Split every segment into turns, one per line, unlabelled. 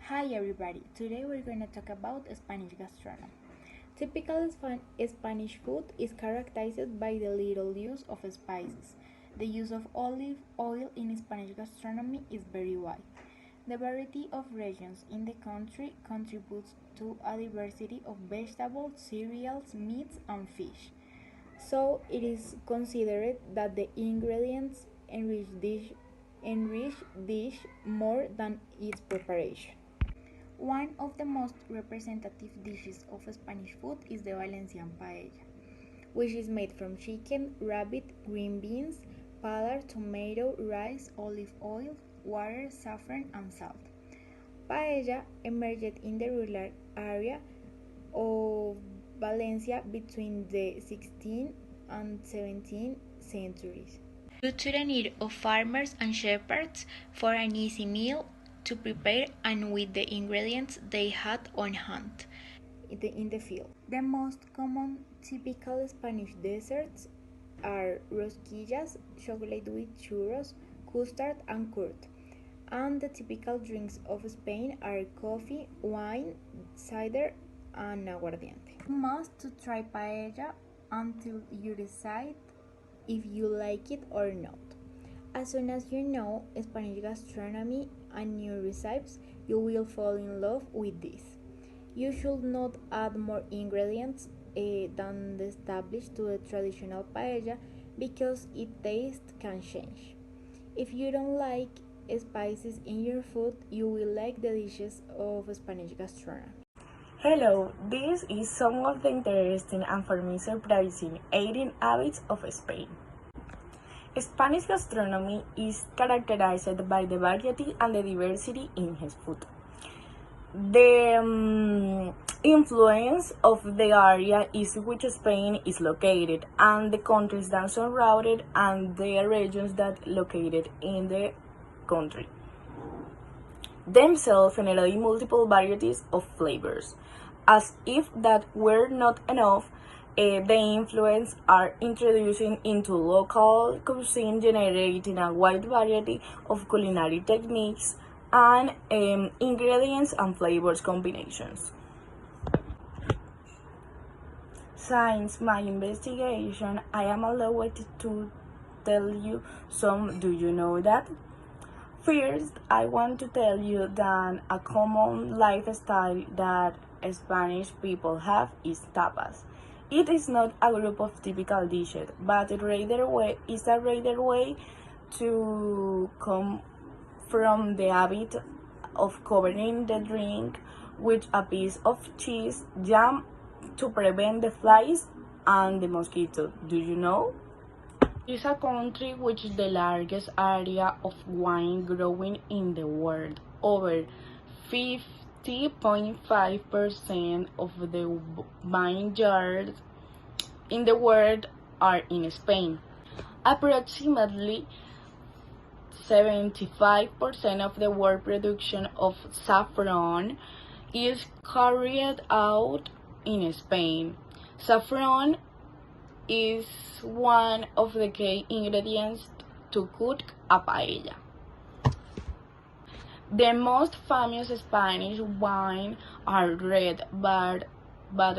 Hi everybody, today we're going to talk about Spanish gastronomy. Typical Spanish food is characterized by the little use of spices. The use of olive oil in Spanish gastronomy is very wide. The variety of regions in the country contributes to a diversity of vegetables, cereals, meats, and fish. So it is considered that the ingredients enrich dish more than its preparation. One of the most representative dishes of Spanish food is the Valencian paella, which is made from chicken, rabbit, green beans, powder, tomato, rice, olive oil, water, saffron, and salt. Paella emerged in the rural area of Valencia between the 16th and 17th centuries. Due to the need of farmers and shepherds for an easy meal to prepare and with the ingredients they had on hand in the field. The most common typical Spanish desserts are rosquillas, chocolate with churros, custard, and curd. And the typical drinks of Spain are coffee, wine, cider, and aguardiente. You must to try paella until you decide if you like it or not. As soon as you know Spanish gastronomy and new recipes, you will fall in love with this. You should not add more ingredients than the established to the traditional paella because its taste can change. If you don't like spices in your food, you will like the dishes of Spanish gastronomy.
Hello, this is some of the interesting and for me surprising eating habits of Spain. Spanish gastronomy is characterized by the variety and the diversity in its food. The influence of the area is which Spain is located and the countries that surrounded and the regions that located in the country themselves generate multiple varieties of flavors. As if that were not enough, the influence are introducing into local cuisine, generating a wide variety of culinary techniques and ingredients and flavors combinations. Since my investigation, I am allowed to tell you some. Do you know that? First, I want to tell you that a common lifestyle that Spanish people have is tapas. It is not a group of typical dishes, but is a rather way to come from the habit of covering the drink with a piece of cheese jam to prevent the flies and the mosquitoes. Do you know? It is a country which is the largest area of wine growing in the world. Over 50.5% of the vineyards in the world are in Spain. Approximately 75% of the world production of saffron is carried out in Spain. Saffron is one of the key ingredients to cook a paella. The most famous Spanish wines are red, but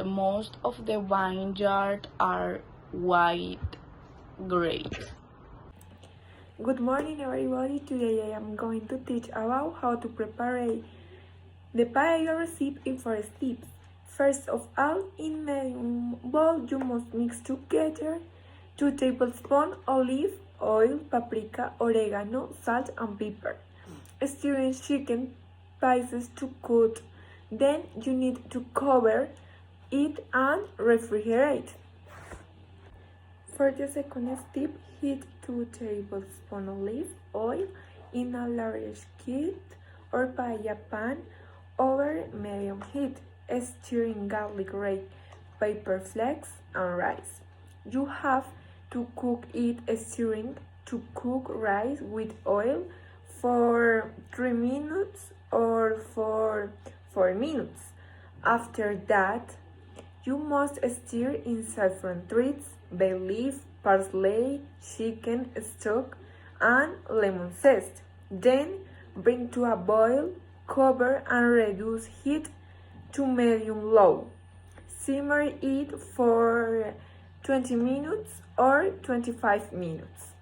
most of the vineyards are white grapes.
Good morning everybody, today I am going to teach about how to prepare the paella recipe in 4 steps. First of all, in medium bowl you must mix together 2 tablespoons olive oil, paprika, oregano, salt and pepper. Stirring chicken pieces to cook. Then you need to cover it and refrigerate. For the second step, heat 2 tablespoons olive oil in a large skillet or paella pan over medium heat, stirring garlic, red pepper flakes and rice. You have to cook it stirring to cook rice with oil for 3 minutes or for 4 minutes. After that, you must stir in saffron treats, bay leaf, parsley, chicken stock, and lemon zest. Then bring to a boil Cover and reduce heat to medium-low. Simmer it for 20 minutes or 25 minutes.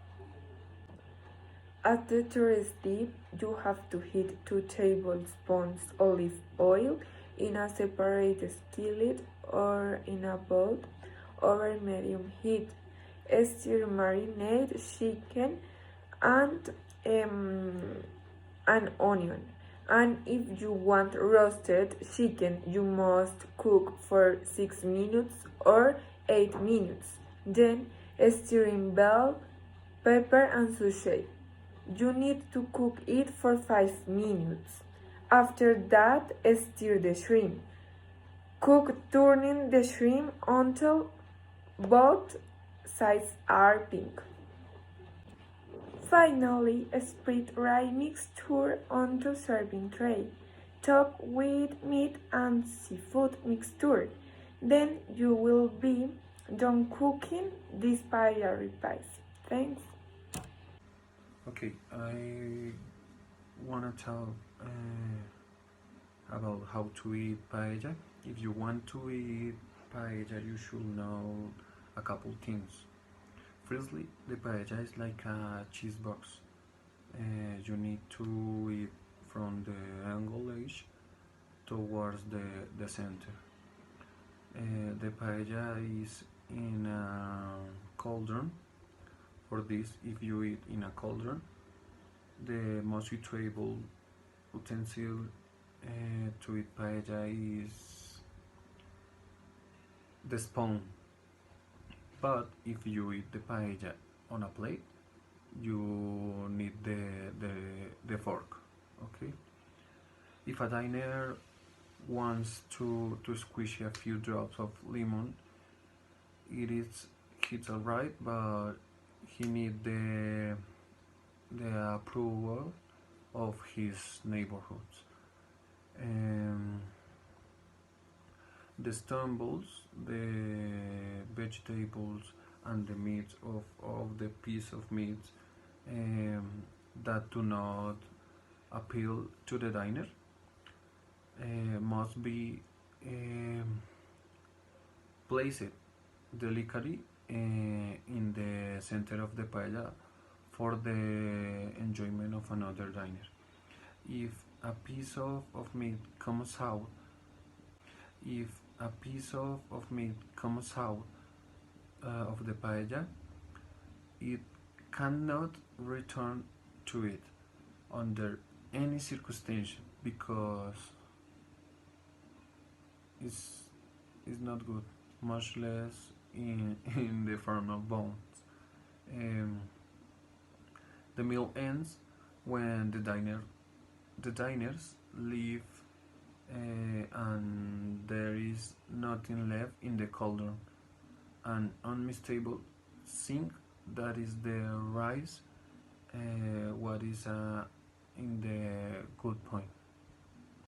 At the third step, you have to heat 2 tablespoons olive oil in a separate skillet or in a bowl over medium heat. Stir marinate chicken and an onion. And if you want roasted chicken, you must cook for 6 minutes or 8 minutes. Then stir in bell pepper and sauté. You need to cook it for 5 minutes. After that, stir the shrimp. Cook turning the shrimp until both sides are pink. Finally, spread rye mixture onto serving tray. Top with meat and seafood mixture. Then you will be done cooking this paella recipe. Thanks.
Okay, I wanna tell about how to eat paella. If you want to eat paella, you should know a couple things. Firstly, the paella is like a cheese box. You need to eat from the angle edge towards the center. The paella is in a cauldron. For this, if you eat in a cauldron, the most suitable utensil to eat paella is the spoon. But if you eat the paella on a plate, you need the fork. Okay. If a diner wants to squish a few drops of lemon, it's alright, but he need the approval of his neighborhoods. The stumbles, the vegetables, and the meat of the piece of meat that do not appeal to the diner must be placed delicately in the center of the paella for the enjoyment of another diner. If a piece of meat comes out, of the paella, it cannot return to it under any circumstance because it's not good, much less in the form of bones. The meal ends when the diners leave and there is nothing left in the cauldron. An unmistakable sink that is the rice, what is in the good point.